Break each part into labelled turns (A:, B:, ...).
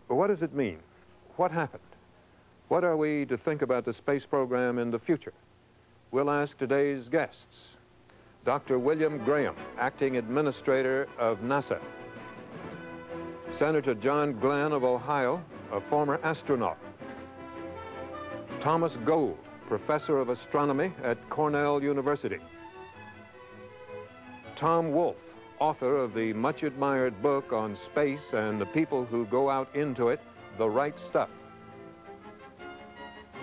A: But what does it mean? What happened? What are we to think about the space program in the future? We'll ask today's guests. Dr. William Graham, Acting Administrator of NASA. Senator John Glenn of Ohio, a former astronaut. Thomas Gold, Professor of Astronomy at Cornell University. Tom Wolfe, author of the much-admired book on space and the people who go out into it, The Right Stuff.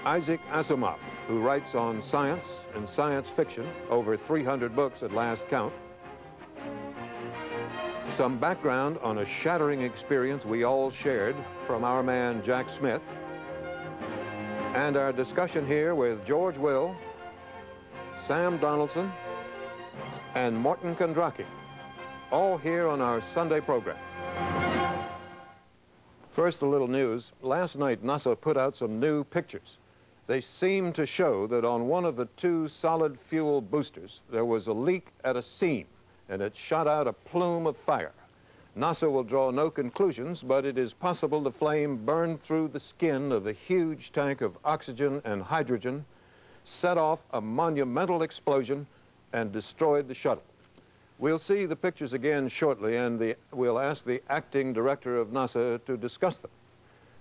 A: Isaac Asimov, who writes on science and science fiction, over 300 books at last count. Some background on a shattering experience we all shared from our man Jack Smith. And our discussion here with George Will, Sam Donaldson, and Morton Kondracki, all here on our Sunday program. First, a little news. Last night, NASA put out some new pictures. They seem to show that on one of the two solid fuel boosters, there was a leak at a seam, and it shot out a plume of fire. NASA will draw no conclusions, but it is possible the flame burned through the skin of the huge tank of oxygen and hydrogen, set off a monumental explosion, and destroyed the shuttle. We'll see the pictures again shortly, and we'll ask the acting director of NASA to discuss them.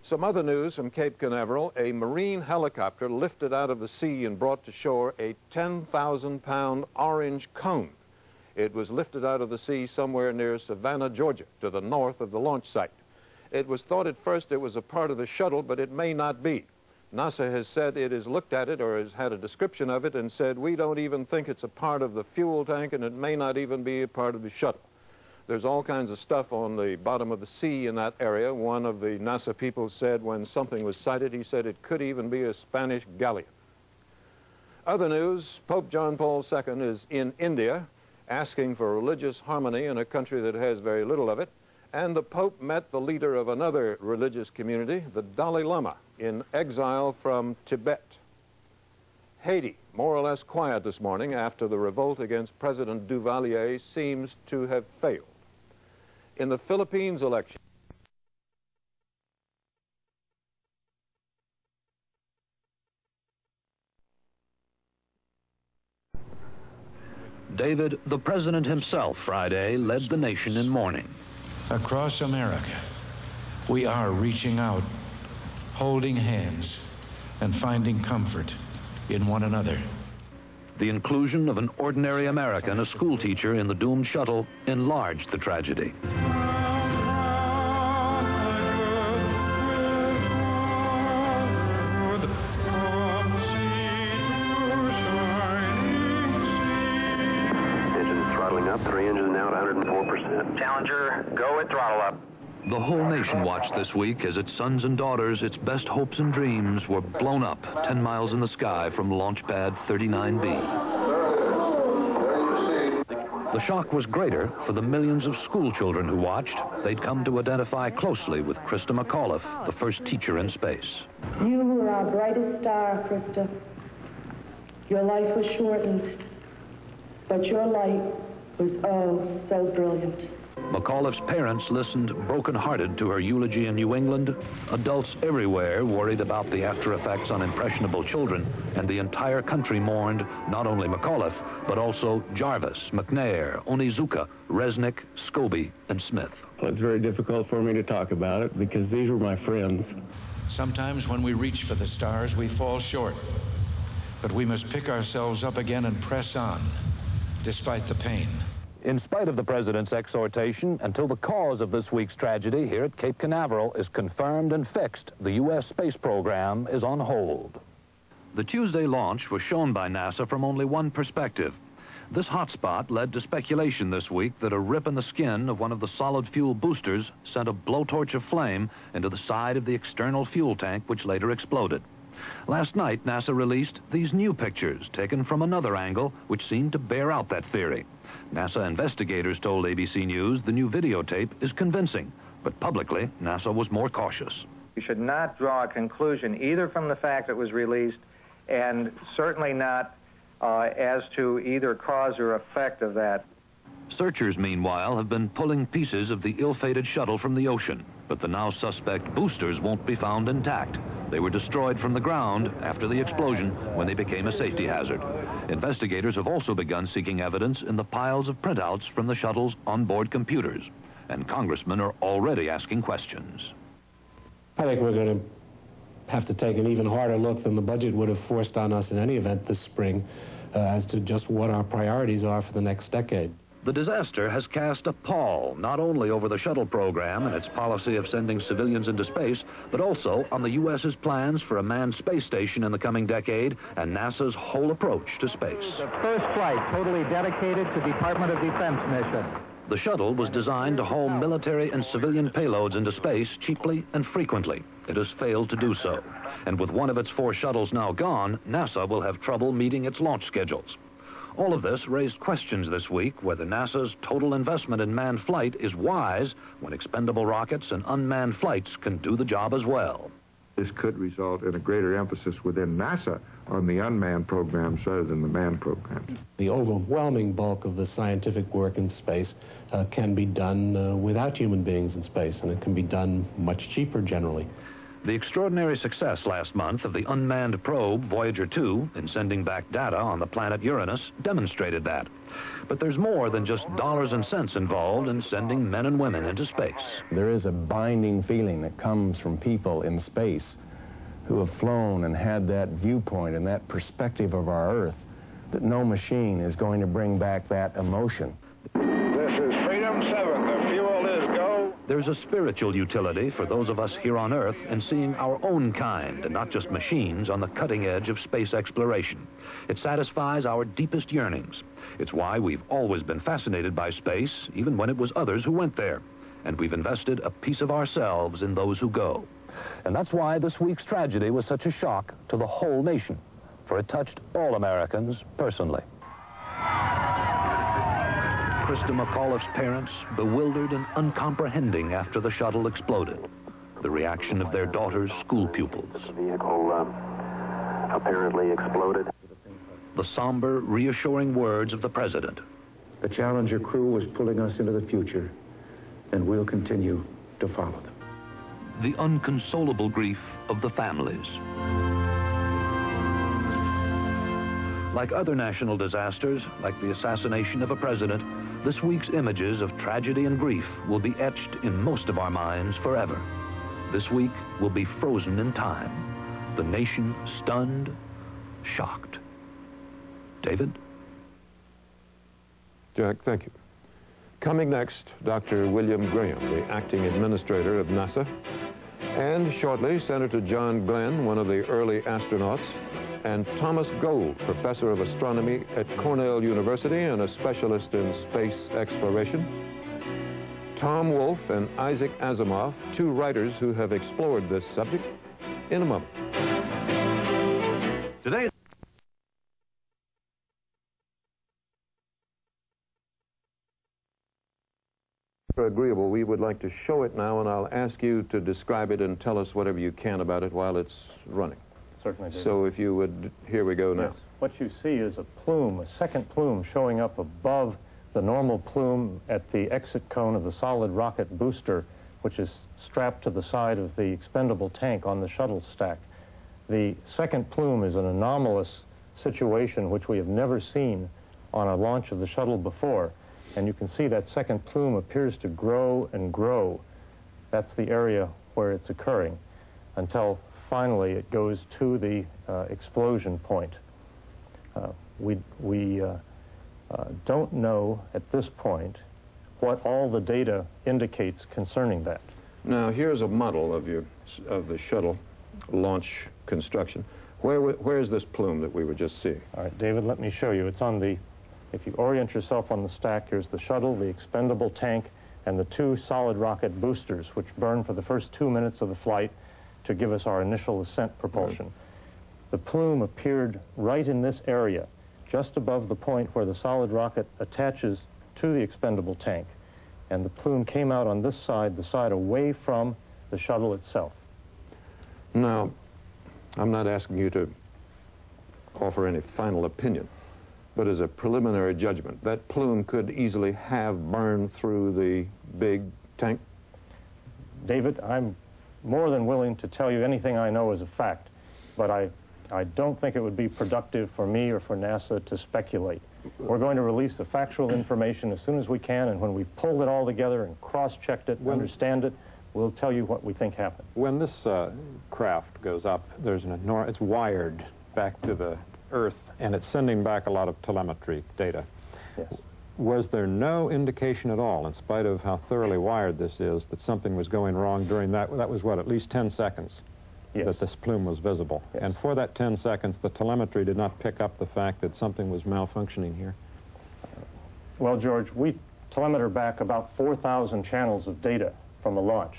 A: Some other news from Cape Canaveral. A Marine helicopter lifted out of the sea and brought to shore a 10,000-pound orange cone. It was lifted out of the sea somewhere near Savannah, Georgia, to the north of the launch site. It was thought at first it was a part of the shuttle, but it may not be. NASA has said it has looked at it, or has had a description of it, and said, we don't even think it's a part of the fuel tank, and it may not even be a part of the shuttle. There's all kinds of stuff on the bottom of the sea in that area. One of the NASA people said when something was sighted, he said it could even be a Spanish galleon. Other news, Pope John Paul II is in India asking for religious harmony in a country that has very little of it. And the Pope met the leader of another religious community, the Dalai Lama, in exile from Tibet. Haiti, more or less quiet this morning after the revolt against President Duvalier seems to have failed. In the Philippines election,
B: David, the president himself, Friday, led the nation in mourning.
C: Across America, we are reaching out, holding hands, and finding comfort in one another.
B: The inclusion of an ordinary American, a schoolteacher in the doomed shuttle, enlarged the tragedy.
D: Engine throttling up, 3 engines now at 104%.
E: Challenger, go at throttle up.
B: The whole nation watched this week as its sons and daughters, its best hopes and dreams, were blown up 10 miles in the sky from Launch Pad 39B. The shock was greater for the millions of school children who watched. They'd come to identify closely with Krista McAuliffe, the first teacher in space.
F: You were our brightest star, Krista. Your life was shortened, but your light was oh so brilliant.
B: McAuliffe's parents listened broken-hearted to her eulogy in New England. Adults everywhere worried about the after-effects on impressionable children, and the entire country mourned not only McAuliffe, but also Jarvis, McNair, Onizuka, Resnick, Scobie, and Smith.
G: Well, it's very difficult for me to talk about it because these were my friends.
C: Sometimes when we reach for the stars, we fall short. But we must pick ourselves up again and press on, despite the pain.
B: In spite of the president's exhortation, until the cause of this week's tragedy here at Cape Canaveral is confirmed and fixed, the U.S. space program is on hold. The Tuesday launch was shown by NASA from only one perspective. This hotspot led to speculation this week that a rip in the skin of one of the solid fuel boosters sent a blowtorch of flame into the side of the external fuel tank, which later exploded. Last night, NASA released these new pictures taken from another angle, which seemed to bear out that theory. NASA investigators told ABC News the new videotape is convincing, but publicly, NASA was more cautious.
E: You should not draw a conclusion either from the fact it was released and certainly not as to either cause or effect of that.
B: Searchers, meanwhile, have been pulling pieces of the ill-fated shuttle from the ocean. But the now suspect boosters won't be found intact. They were destroyed from the ground after the explosion when they became a safety hazard. Investigators have also begun seeking evidence in the piles of printouts from the shuttle's onboard computers. And congressmen are already asking questions.
H: I think we're going to have to take an even harder look than the budget would have forced on us in any event this spring as to just what our priorities are for the next decade.
B: The disaster has cast a pall not only over the shuttle program and its policy of sending civilians into space, but also on the U.S.'s plans for a manned space station in the coming decade and NASA's whole approach to space.
I: The first flight totally dedicated to Department of Defense mission.
B: The shuttle was designed to haul military and civilian payloads into space cheaply and frequently. It has failed to do so. And with one of its 4 shuttles now gone, NASA will have trouble meeting its launch schedules. All of this raised questions this week whether NASA's total investment in manned flight is wise when expendable rockets and unmanned flights can do the job as well.
J: This could result in a greater emphasis within NASA on the unmanned programs rather than the manned programs.
H: The overwhelming bulk of the scientific work in space can be done without human beings in space, and it can be done much cheaper generally.
B: The extraordinary success last month of the unmanned probe Voyager 2 in sending back data on the planet Uranus demonstrated that. But there's more than just dollars and cents involved in sending men and women into space.
K: There is a binding feeling that comes from people in space who have flown and had that viewpoint and that perspective of our Earth that no machine is going to bring back that emotion.
J: This is Freedom 7. The fuel is go.
B: There's a spiritual utility for those of us here on Earth in seeing our own kind and not just machines on the cutting edge of space exploration. It satisfies our deepest yearnings. It's why we've always been fascinated by space, even when it was others who went there. And we've invested a piece of ourselves in those who go. And that's why this week's tragedy was such a shock to the whole nation, for it touched all Americans personally. Krista McAuliffe's parents, bewildered and uncomprehending after the shuttle exploded. The reaction of their daughter's school pupils.
D: The vehicle apparently exploded.
B: The somber, reassuring words of the president.
C: The Challenger crew was pulling us into the future, and we'll continue to follow them.
B: The unconsolable grief of the families. Like other national disasters, like the assassination of a president, this week's images of tragedy and grief will be etched in most of our minds forever. This week will be frozen in time. The nation stunned, shocked. David?
A: Jack, thank you. Coming next, Dr. William Graham, the acting administrator of NASA, and shortly, Senator John Glenn, one of the early astronauts, and Thomas Gold, professor of astronomy at Cornell University and a specialist in space exploration. Tom Wolfe and Isaac Asimov, 2 writers who have explored this subject, in a moment.
B: Today,
A: agreeable, we would like to show it now, and I'll ask you to describe it and tell us whatever you can about it while it's running.
L: Certainly, David.
A: So if you would, here we go now.
L: Yes. What you see is a plume, a second plume showing up above the normal plume at the exit cone of the solid rocket booster, which is strapped to the side of the expendable tank on the shuttle stack. The second plume is an anomalous situation which we have never seen on a launch of the shuttle before. And you can see that second plume appears to grow and grow. That's the area where it's occurring until finally it goes to the explosion point. We don't know at this point what all the data indicates concerning that.
A: Now, here's a model of the shuttle launch construction. Where's this plume that we were just seeing?
L: All right, David, let me show you. It's on the, if you orient yourself on the stack, here's the shuttle, the expendable tank, and the 2 solid rocket boosters, which burn for the first 2 minutes of the flight to give us our initial ascent propulsion. The plume appeared right in this area, just above the point where the solid rocket attaches to the expendable tank. And the plume came out on this side, the side away from the shuttle itself.
A: Now, I'm not asking you to offer any final opinion, but as a preliminary judgment, that plume could easily have burned through the big tank?
L: David, I'm more than willing to tell you anything I know as a fact, but I don't think it would be productive for me or for NASA to speculate. We're going to release the factual information as soon as we can, and when we've pulled it all together and cross-checked it and understand it, we'll tell you what we think happened.
M: When this craft goes up, there's it's wired back to the Earth, and it's sending back a lot of telemetry data.
L: Yes.
M: Was there no indication at all, in spite of how thoroughly wired this is, that something was going wrong during that was what, at least 10 seconds that this plume was visible?
L: Yes.
M: And for that 10 seconds, the telemetry did not pick up the fact that something was malfunctioning here?
L: Well, George, we telemeter back about 4,000 channels of data from a launch.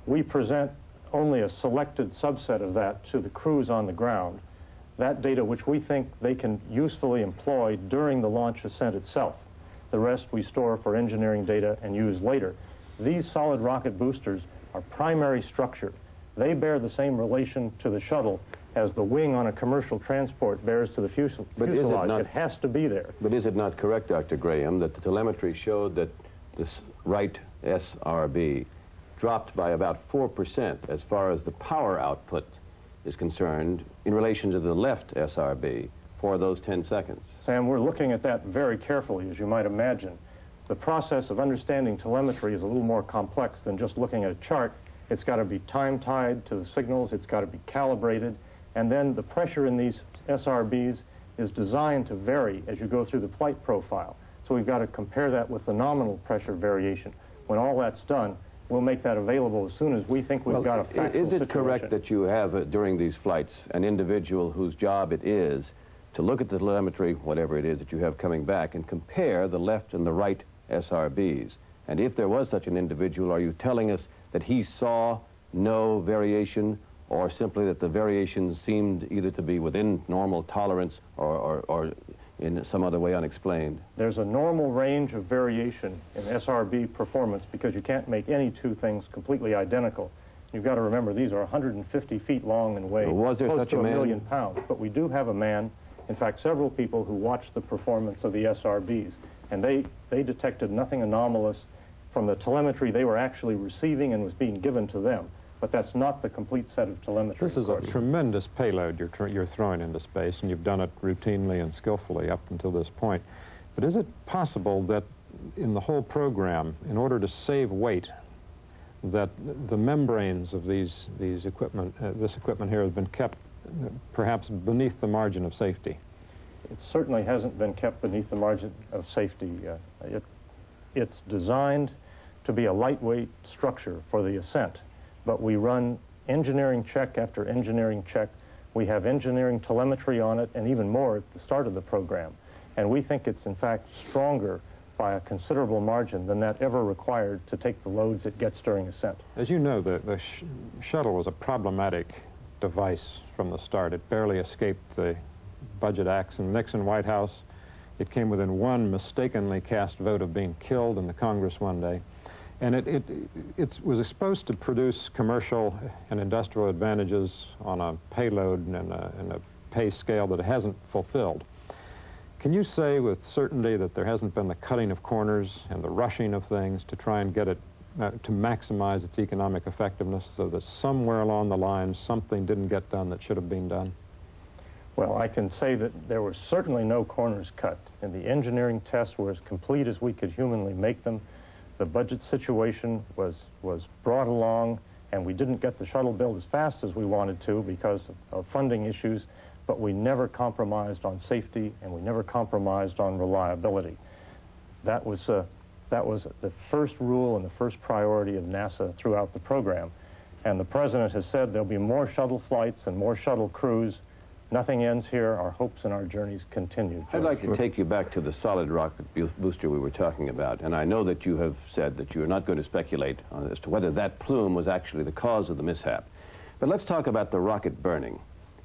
L: We present only a selected subset of that to the crews on the ground, that data which we think they can usefully employ during the launch ascent itself. The rest we store for engineering data and use later. These solid rocket boosters are primary structure. They bear the same relation to the shuttle as the wing on a commercial transport bears to the fuselage. It has to be there.
N: But is it not correct, Dr. Graham, that the telemetry showed that this right SRB dropped by about 4% as far as the power output is concerned in relation to the left SRB for those 10 seconds?
L: Sam, we're looking at that very carefully, as you might imagine. The process of understanding telemetry is a little more complex than just looking at a chart. It's got to be time-tied to the signals, it's got to be calibrated, and then the pressure in these SRBs is designed to vary as you go through the flight profile. So we've got to compare that with the nominal pressure variation. When all that's done, we'll make that available as soon as we think we've got a factual situation.
N: Is it correct that you have, during these flights, an individual whose job it is to look at the telemetry, whatever it is that you have coming back, and compare the left and the right SRBs? And if there was such an individual, are you telling us that he saw no variation, or simply that the variation seemed either to be within normal tolerance or in some other way unexplained?
L: There's a normal range of variation in SRB performance because you can't make any two things completely identical. You've got to remember these are 150 feet long and weigh close to a million pounds. But we do have a man, in fact several people, who watched the performance of the SRBs, and they detected nothing anomalous from the telemetry they were actually receiving and was being given to them. But that's not the complete set of telemetry.
M: This is a tremendous payload you're throwing into space, and you've done it routinely and skillfully up until this point. But is it possible that in the whole program, in order to save weight, that the membranes of this equipment here has been kept perhaps beneath the margin of safety?
L: It certainly hasn't been kept beneath the margin of safety. It's designed to be a lightweight structure for the ascent, but we run engineering check after engineering check. We have engineering telemetry on it, and even more at the start of the program. And we think it's, in fact, stronger by a considerable margin than that ever required to take the loads it gets during ascent.
M: As you know, the shuttle was a problematic device from the start. It barely escaped the budget axe in the Nixon White House. It came within one mistakenly cast vote of being killed in the Congress one day. And it was supposed to produce commercial and industrial advantages on a payload and a pay scale that it hasn't fulfilled. Can you say with certainty that there hasn't been the cutting of corners and the rushing of things to try and get it to maximize its economic effectiveness, so that somewhere along the line something didn't get done that should have been done?
L: Well, I can say that there were certainly no corners cut, and the engineering tests were as complete as we could humanly make them. The budget situation was brought along, and we didn't get the shuttle built as fast as we wanted to because of funding issues, but we never compromised on safety, and we never compromised on reliability. That was the first rule and the first priority of NASA throughout the program. And the President has said there'll be more shuttle flights and more shuttle crews. Nothing ends here. Our hopes and our journeys continue.
N: I'd like to take you back to the solid rocket booster we were talking about. And I know that you have said that you're not going to speculate as to whether that plume was actually the cause of the mishap. But let's talk about the rocket burning.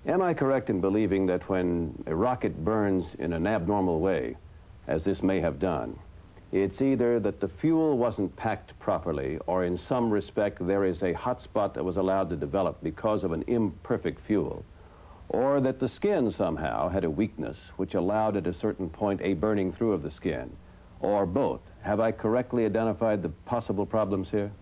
N: Am I correct in believing that when a rocket burns in an abnormal way, as this may have done, it's either that the fuel wasn't packed properly, or in some respect there is a hot spot that was allowed to develop because of an imperfect fuel, or that the skin somehow had a weakness which allowed at a certain point a burning through of the skin, or both? Have I correctly identified the possible problems here?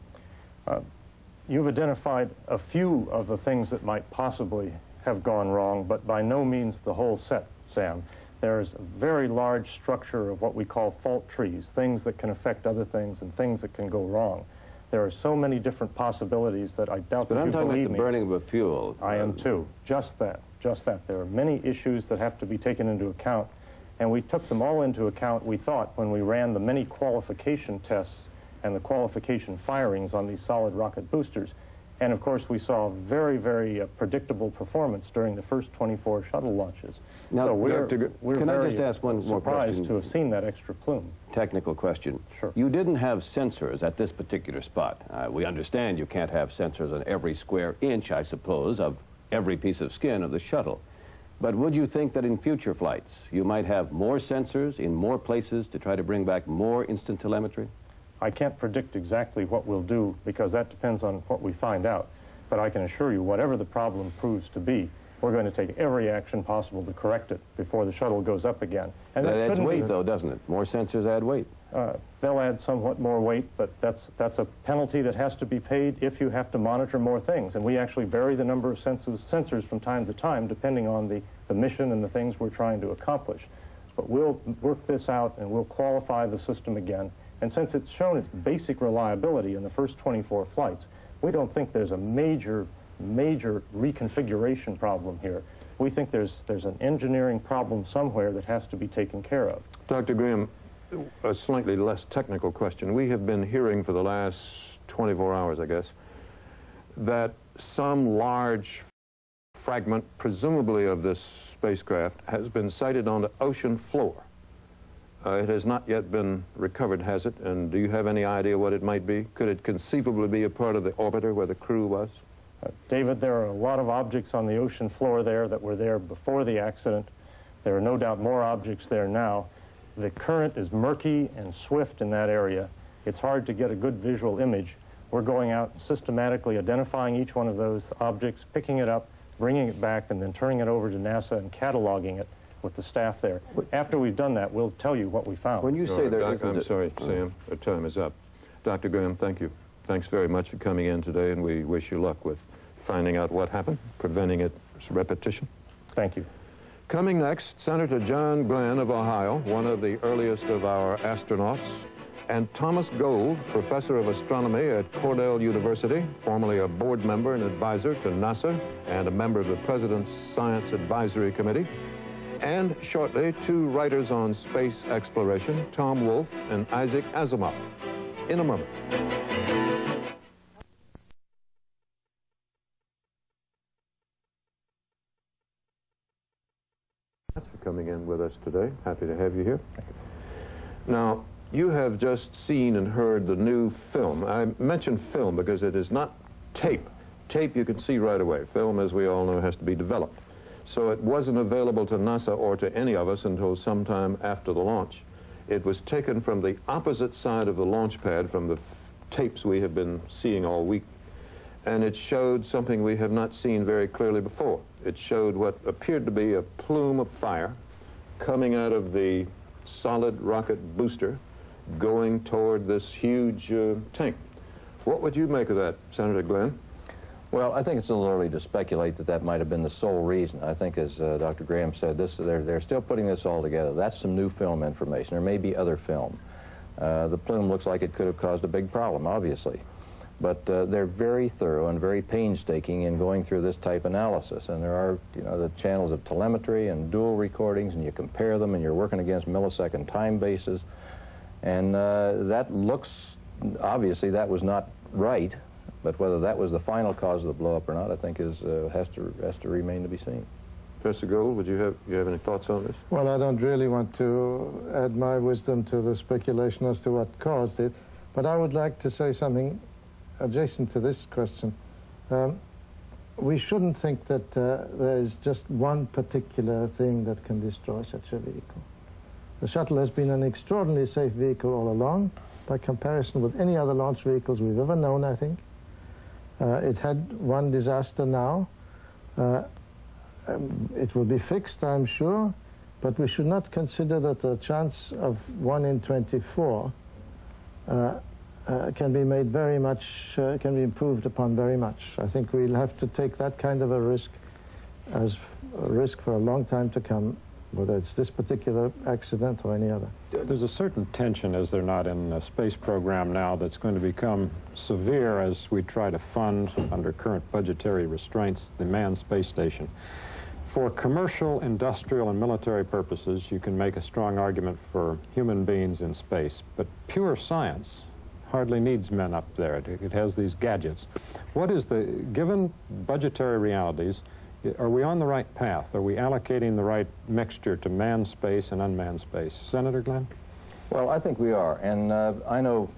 L: You've identified a few of the things that might possibly have gone wrong, but by no means the whole set, Sam. There's a very large structure of what we call fault trees, things that can affect other things and things that can go wrong. There are so many different possibilities that I doubt that you believe me.
N: But I'm talking about the burning of a fuel.
L: I am too. Just that. Just that. There are many issues that have to be taken into account, and we took them all into account, we thought, when we ran the many qualification tests and the qualification firings on these solid rocket boosters. And of course, we saw very, very predictable performance during the first 24 shuttle launches.
N: Now,
L: so we're
N: can I just ask one more question?
L: Surprised to have seen that extra plume.
N: Technical question.
L: Sure.
N: You didn't have sensors at this particular spot. We understand you can't have sensors on every square inch, I suppose, of every piece of skin of the shuttle. But would you think that in future flights you might have more sensors in more places to try to bring back more instant telemetry?
L: I can't predict exactly what we'll do because that depends on what we find out. But I can assure you, whatever the problem proves to be, we're going to take every action possible to correct it before the shuttle goes up again.
N: And that adds weight, though, doesn't it? More sensors add weight.
L: They'll add somewhat more weight, but that's a penalty that has to be paid if you have to monitor more things. And we actually vary the number of sensors from time to time, depending on the mission and the things we're trying to accomplish. But we'll work this out, and we'll qualify the system again. And since it's shown its basic reliability in the first 24 flights, we don't think there's a major reconfiguration problem here. We think there's an engineering problem somewhere that has to be taken care of.
A: Dr. Graham, a slightly less technical question. We have been hearing for the last 24 hours, I guess, that some large fragment, presumably of this spacecraft, has been sighted on the ocean floor. It has not yet been recovered, has it? And do you have any idea what it might be? Could it conceivably be a part of the orbiter where the crew was?
L: David, there are a lot of objects on the ocean floor there that were there before the accident. There are no doubt more objects there now. The current is murky and swift in that area. It's hard to get a good visual image. We're going out systematically identifying each one of those objects, picking it up, bringing it back, and then turning it over to NASA and cataloging it with the staff there. After we've done that, we'll tell you what we found.
N: When you say there isn't...
A: I'm sorry, Sam. Our time is up. Dr. Graham, thank you. Thanks very much for coming in today, and we wish you luck with finding out what happened, preventing its repetition.
L: Thank you.
A: Coming next, Senator John Glenn of Ohio, one of the earliest of our astronauts, and Thomas Gold, professor of astronomy at Cornell University, formerly a board member and advisor to NASA, and a member of the President's Science Advisory Committee. And shortly, two writers on space exploration, Tom Wolfe and Isaac Asimov. In a moment. Thanks for coming in with us today. Happy to have you here. Now, you have just seen and heard the new film. I mention film because it is not tape. Tape you can see right away. Film, as we all know, has to be developed. So it wasn't available to NASA or to any of us until sometime after the launch. It was taken from the opposite side of the launch pad from the tapes we have been seeing all week. And it showed something we have not seen very clearly before. It showed what appeared to be a plume of fire coming out of the solid rocket booster going toward this huge tank. What would you make of that, Senator Glenn?
B: Well, I think it's a little early to speculate that that might have been the sole reason. I think, as Dr. Graham said, they're still putting this all together. That's some new film information. There may be other film. The plume looks like it could have caused a big problem, obviously. But they're very thorough and very painstaking in going through this type analysis. And there are, the channels of telemetry and dual recordings, and you compare them, and you're working against millisecond time bases. And that looks, obviously, that was not right. But whether that was the final cause of the blow-up or not, I think has to remain to be seen.
A: Professor Gold, would you have any thoughts on this?
O: Well, I don't really want to add my wisdom to the speculation as to what caused it, but I would like to say something adjacent to this question. We shouldn't think that there is just one particular thing that can destroy such a vehicle. The shuttle has been an extraordinarily safe vehicle all along, by comparison with any other launch vehicles we've ever known, I think. It had one disaster now. It will be fixed, I'm sure, but we should not consider that the chance of 1 in 24 can be made very much, can be improved upon very much. I think we'll have to take that kind of a risk as a risk for a long time to come, whether it's this particular accident or any other.
M: There's a certain tension, is there not, in the space program now that's going to become severe as we try to fund, under current budgetary restraints, the manned space station. For commercial, industrial, and military purposes, you can make a strong argument for human beings in space, but pure science hardly needs men up there. It has these gadgets. What is the, given budgetary realities, are we on the right path? Are we allocating the right mixture to manned space and unmanned space? Senator Glenn?
P: Well, I think we are. And I know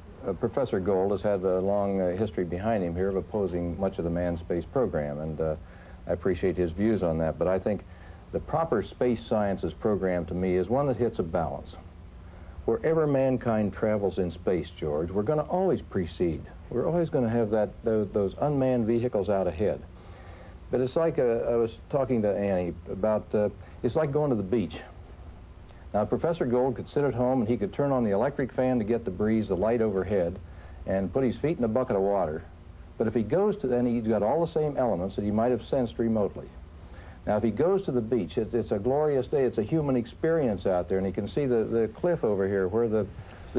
P: Professor Gold has had a long history behind him here of opposing much of the manned space program, and I appreciate his views on that. But I think the proper space sciences program to me is one that hits a balance. Wherever mankind travels in space, George, we're going to always precede. We're always going to have those unmanned vehicles out ahead. But it's like, I was talking to Annie about, it's like going to the beach. Now, Professor Gold could sit at home and he could turn on the electric fan to get the breeze, the light overhead, and put his feet in a bucket of water. But if he goes to, then he's got all the same elements that he might have sensed remotely. Now, if he goes to the beach, it's a glorious day. It's a human experience out there, and he can see the cliff over here where the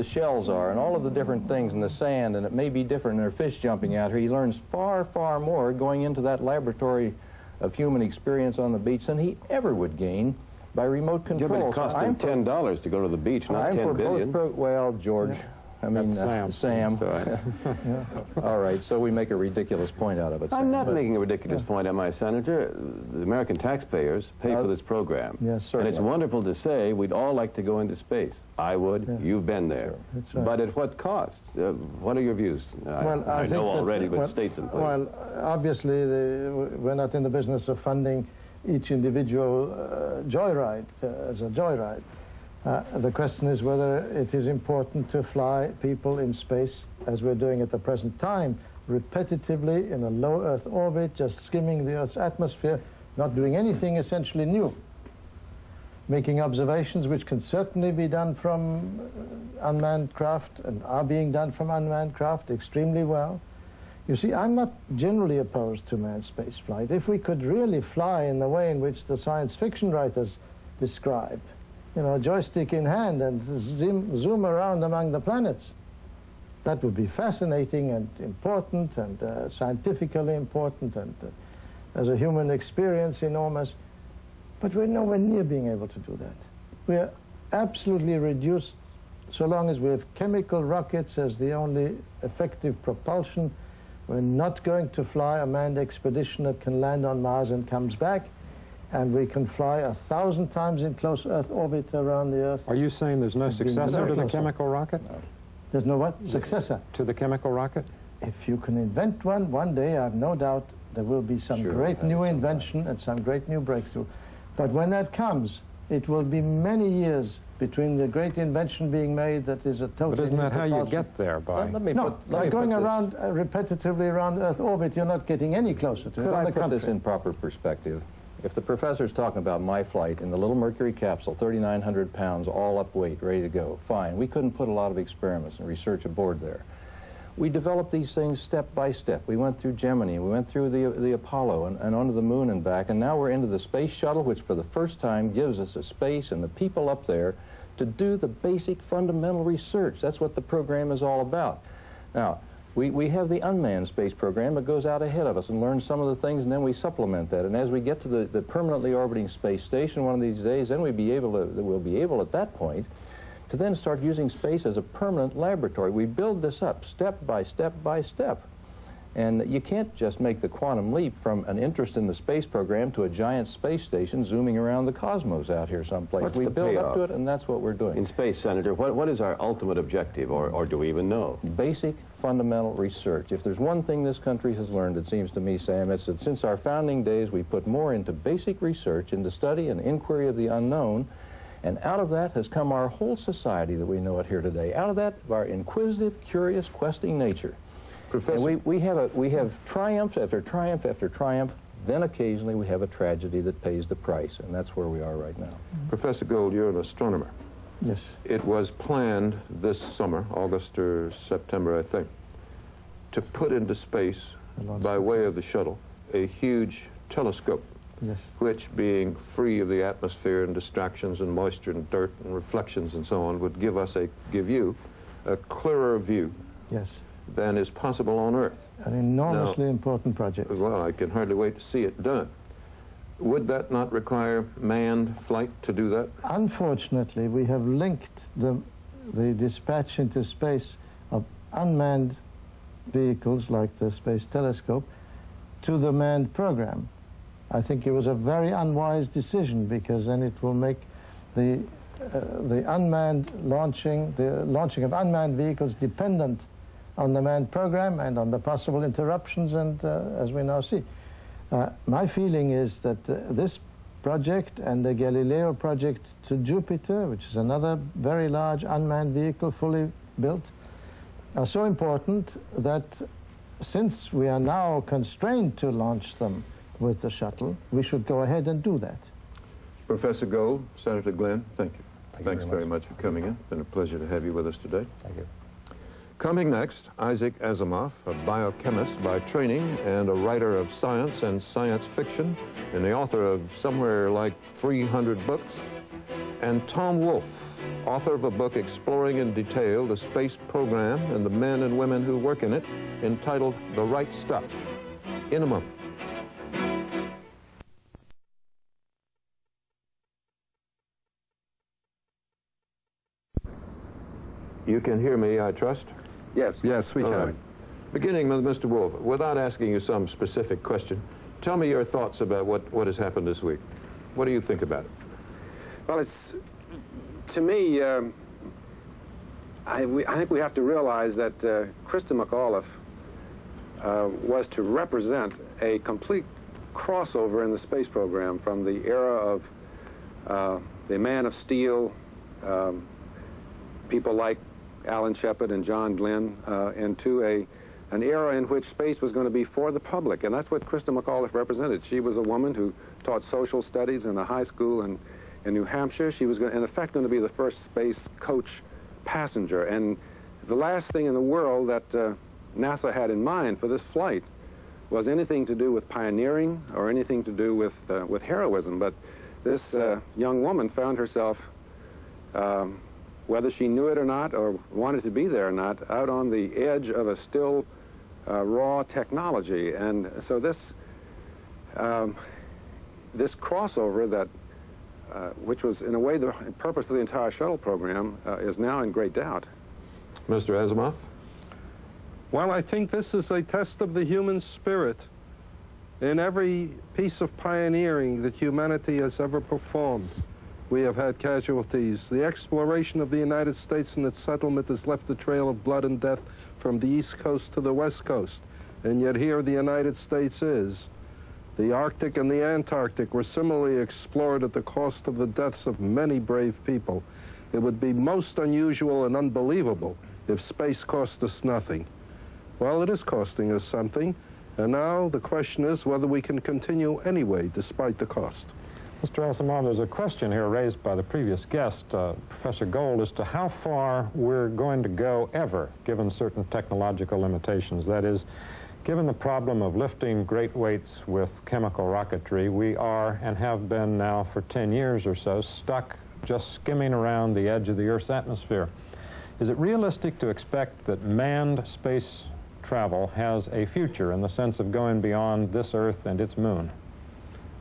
P: shells are and all of the different things in the sand, and it may be different. There are fish jumping out here. He learns far, far more going into that laboratory of human experience on the beach than he ever would gain by remote control.
N: Yeah, but it cost him $10 to go to the beach, not $10 billion.
P: Well, George, I mean, Sam.
N: Yeah.
P: All right, so we make a ridiculous point out of it.
N: I'm not making a ridiculous point, am I, Senator? The American taxpayers pay for this program.
O: Yes, certainly.
N: And it's wonderful to say we'd all like to go into space. I would. You've been there.
O: That's right.
N: But at what cost? What are your views?
O: Well,
N: I know already, but state them, please.
O: Well, obviously, we're not in the business of funding each individual joyride as a joyride. The question is whether it is important to fly people in space, as we're doing at the present time, repetitively in a low Earth orbit, just skimming the Earth's atmosphere, not doing anything essentially new, making observations which can certainly be done from unmanned craft and are being done from unmanned craft extremely well. You see, I'm not generally opposed to manned space flight. If we could really fly in the way in which the science fiction writers describe, you know, joystick in hand and zoom around among the planets, that would be fascinating and important and scientifically important and as a human experience enormous. But we're nowhere near being able to do that. We're absolutely reduced, so long as we have chemical rockets as the only effective propulsion. We're not going to fly a manned expedition that can land on Mars and comes back. And we can fly 1,000 times in close Earth orbit around the Earth.
M: Are you saying there's no successor to the chemical rocket?
O: No. There's no what? Successor?
M: To the chemical rocket?
O: If you can invent one day, I have no doubt there will be some great new invention and some great new breakthrough. But when that comes, it will be many years between the great invention being made that is a total...
M: But isn't that how you get there, by...
O: By going around repetitively around Earth orbit, you're not getting any closer to it.
P: Could I put this in proper perspective? If the professor's talking about my flight in the little Mercury capsule, 3,900 pounds, all up weight, ready to go, fine. We couldn't put a lot of experiments and research aboard there. We developed these things step by step. We went through Gemini, we went through the Apollo and onto the moon and back, and now we're into the Space Shuttle, which for the first time gives us a space and the people up there to do the basic fundamental research. That's what the program is all about. Now, we have the unmanned space program that goes out ahead of us and learns some of the things, and then we supplement that. And as we get to the permanently orbiting space station one of these days, then we'll be able at that point to then start using space as a permanent laboratory. We build this up step by step by step. And you can't just make the quantum leap from an interest in the space program to a giant space station zooming around the cosmos out here someplace. We build up to it, and that's what we're doing.
N: In space, Senator, what is our ultimate objective, or do we even know?
P: Basic fundamental research. If there's one thing this country has learned, it seems to me, Sam, it's that since our founding days, we put more into basic research, into study and inquiry of the unknown, and out of that has come our whole society that we know it here today. Out of that, our inquisitive, curious, questing nature. Professor, and we have triumph after triumph after triumph. Then occasionally we have a tragedy that pays the price, and that's where we are right now.
J: Professor Gold, you're an astronomer.
O: Yes.
A: It was planned this summer, August or September, I think, to put into space, by way of the shuttle, a huge telescope,
O: yes,
A: which, being free of the atmosphere and distractions and moisture and dirt and reflections and so on, would give you a clearer view,
O: yes,
A: than is possible on Earth.
O: An enormously important project.
A: Well, I can hardly wait to see it done. Would that not require manned flight to do that?
O: Unfortunately, we have linked the dispatch into space of unmanned vehicles like the Space Telescope to the manned program. I think it was a very unwise decision, because then it will make the launching of unmanned vehicles dependent on the manned program and on the possible interruptions, and as we now see. My feeling is that this project and the Galileo project to Jupiter, which is another very large unmanned vehicle fully built, are so important that since we are now constrained to launch them with the shuttle, we should go ahead and do that.
A: Professor Gold, Senator Glenn, thank you. Thanks very much for coming in. It's been a pleasure to have you with us today.
L: Thank you.
A: Coming next, Isaac Asimov, a biochemist by training and a writer of science and science fiction, and the author of somewhere like 300 books, and Tom Wolfe, author of a book exploring in detail the space program and the men and women who work in it, entitled The Right Stuff. In a moment. You can hear me, I trust?
M: Yes. Yes, we can.
A: Right. Beginning with Mr. Wolfe, without asking you some specific question, tell me your thoughts about what has happened this week. What do you think about it?
Q: Well, to me, I think we have to realize that Christa McAuliffe was to represent a complete crossover in the space program from the era of the Man of Steel, people like Alan Shepard and John Glenn, into an era in which space was going to be for the public, and that's what Christa McAuliffe represented. She was a woman who taught social studies in a high school in New Hampshire. She was, in effect, going to be the first space coach passenger, and the last thing in the world that NASA had in mind for this flight was anything to do with pioneering or anything to do with heroism. But this young woman found herself, whether she knew it or not, or wanted to be there or not, out on the edge of a still raw technology. And so this crossover that, which was in a way the purpose of the entire shuttle program, is now in great doubt.
A: Mr. Asimov?
R: Well, I think this is a test of the human spirit. In every piece of pioneering that humanity has ever performed, we have had casualties. The exploration of the United States and its settlement has left a trail of blood and death from the East Coast to the West Coast. And yet here the United States is. The Arctic and the Antarctic were similarly explored at the cost of the deaths of many brave people. It would be most unusual and unbelievable if space cost us nothing. Well, it is costing us something, and now the question is whether we can continue anyway, despite the cost.
M: Mr. Asimov, there's a question here raised by the previous guest, Professor Gold, as to how far we're going to go ever, given certain technological limitations. That is, given the problem of lifting great weights with chemical rocketry, we are, and have been now for 10 years or so, stuck just skimming around the edge of the Earth's atmosphere. Is it realistic to expect that manned space travel has a future in the sense of going beyond this Earth and its moon?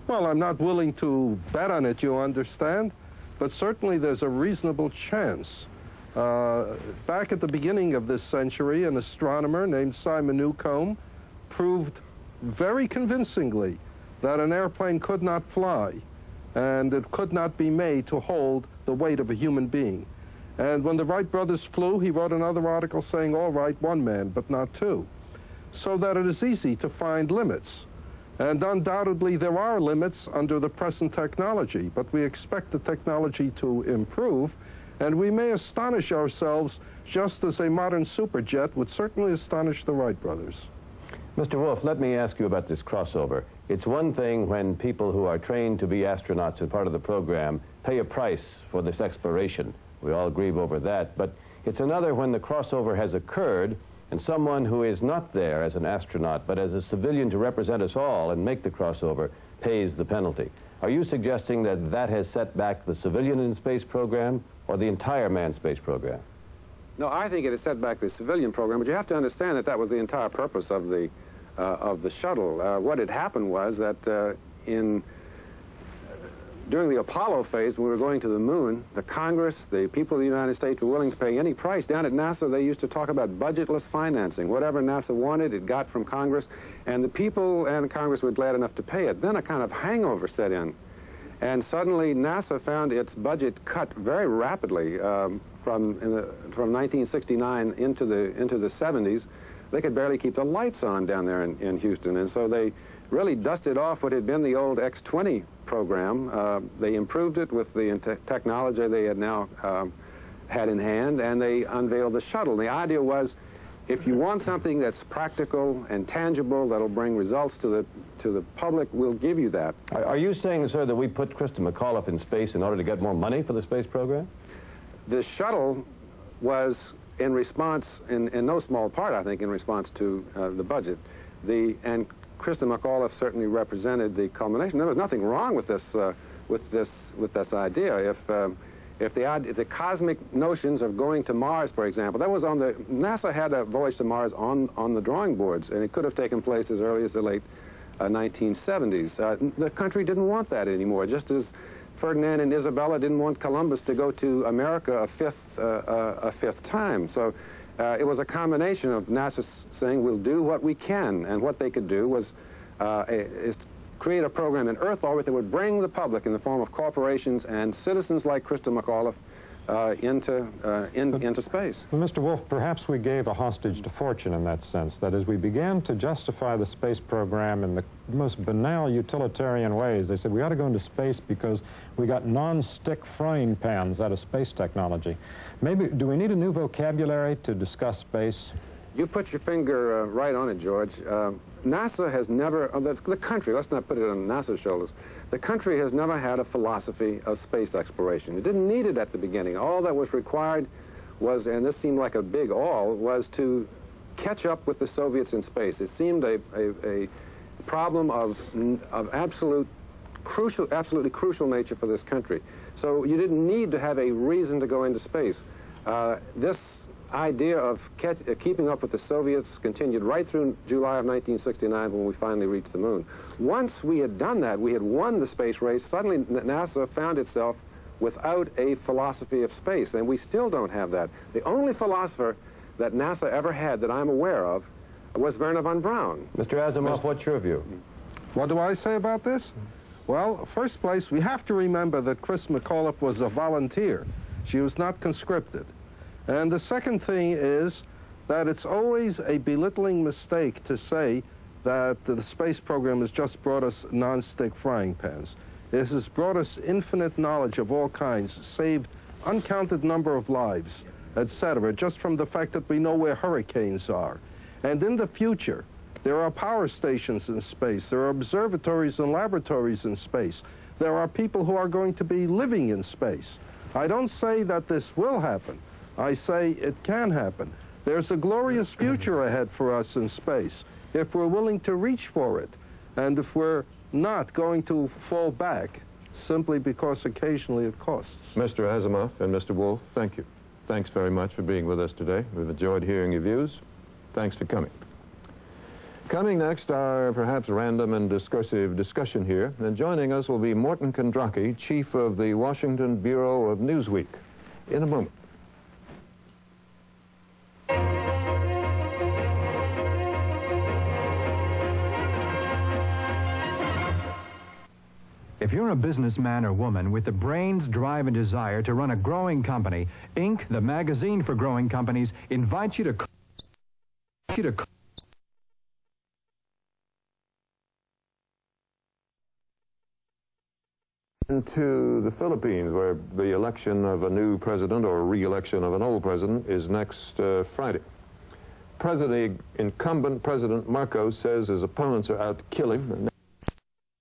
R: Well, I'm not willing to bet on it, you understand, but certainly there's a reasonable chance. Back at the beginning of this century, an astronomer named Simon Newcomb proved very convincingly that an airplane could not fly, and it could not be made to hold the weight of a human being. And when the Wright brothers flew, he wrote another article saying, all right, one man, but not two. So that it is easy to find limits. And undoubtedly there are limits under the present technology, but we expect the technology to improve, and we may astonish ourselves just as a modern superjet would certainly astonish the Wright brothers.
N: Mr. Wolfe, let me ask you about this crossover. It's one thing when people who are trained to be astronauts and part of the program pay a price for this exploration. We all grieve over that. But it's another when the crossover has occurred and someone who is not there as an astronaut, but as a civilian to represent us all and make the crossover, pays the penalty. Are you suggesting that that has set back the civilian in space program or the entire manned space program?
Q: No, I think it has set back the civilian program, but you have to understand that that was the entire purpose of the shuttle. What had happened was that during the Apollo phase, when we were going to the moon, the Congress, the people of the United States were willing to pay any price. Down at NASA, they used to talk about budgetless financing. Whatever NASA wanted, it got from Congress, and the people and Congress were glad enough to pay it. Then a kind of hangover set in, and suddenly NASA found its budget cut very rapidly from 1969 into the 70s. They could barely keep the lights on down there in Houston, and so they really dusted off what had been the old X-20 program. They improved it with the technology they had now had in hand, and they unveiled the shuttle. The idea was, if you want something that's practical and tangible that'll bring results to the public, we'll give you that.
N: Are you saying, sir, that we put Krista McAuliffe in space in order to get more money for the space program?
Q: The shuttle was in response, in no small part, I think, in response to the budget. And Krista McAuliffe certainly represented the culmination. There was nothing wrong with this idea. If the cosmic notions of going to Mars, for example, that was on the NASA had a voyage to Mars on the drawing boards, and it could have taken place as early as the late 1970s. The country didn't want that anymore, just as Ferdinand and Isabella didn't want Columbus to go to America a fifth time. So it was a combination of NASA saying we'll do what we can, and what they could do was is create a program in Earth orbit that would bring the public in the form of corporations and citizens like Krista McAuliffe into space.
M: Well, Mr. Wolfe, perhaps we gave a hostage to fortune in that sense. That as we began to justify the space program in the most banal utilitarian ways, they said we ought to go into space because we got non-stick frying pans out of space technology. Maybe, do we need a new vocabulary to discuss space?
Q: You put your finger right on it, George. NASA has never, the country, let's not put it on NASA's shoulders, the country has never had a philosophy of space exploration. It didn't need it at the beginning. All that was required was, and this seemed like a big all, was to catch up with the Soviets in space. It seemed a problem of absolutely crucial nature for this country. So you didn't need to have a reason to go into space. This idea of keeping up with the Soviets continued right through July of 1969 when we finally reached the moon. Once we had done that, we had won the space race, suddenly NASA found itself without a philosophy of space, and we still don't have that. The only philosopher that NASA ever had that I'm aware of was Wernher von Braun.
N: Mr. Asimov, what's your view?
R: What do I say about this? Well, first place, we have to remember that Chris McAuliffe was a volunteer. She was not conscripted. And the second thing is that it's always a belittling mistake to say that the space program has just brought us non-stick frying pans. It has brought us infinite knowledge of all kinds, saved uncounted number of lives, etc., just from the fact that we know where hurricanes are. And in the future, there are power stations in space, there are observatories and laboratories in space, there are people who are going to be living in space. I don't say that this will happen. I say it can happen. There's a glorious future ahead for us in space if we're willing to reach for it, and if we're not going to fall back simply because occasionally it costs.
A: Mr. Asimov and Mr. Wolfe, thank you. Thanks very much for being with us today. We've enjoyed hearing your views. Thanks for coming. Coming next, our perhaps random and discursive discussion here, and joining us will be Morton Kondracki, Chief of the Washington Bureau of Newsweek, in a moment.
S: If you're a businessman or woman with the brains, drive, and desire to run a growing company, Inc., the magazine for growing companies, invites you to
A: to the Philippines, where the election of a new president or re-election of an old president is next Friday. Incumbent President Marcos says his opponents are out to kill him.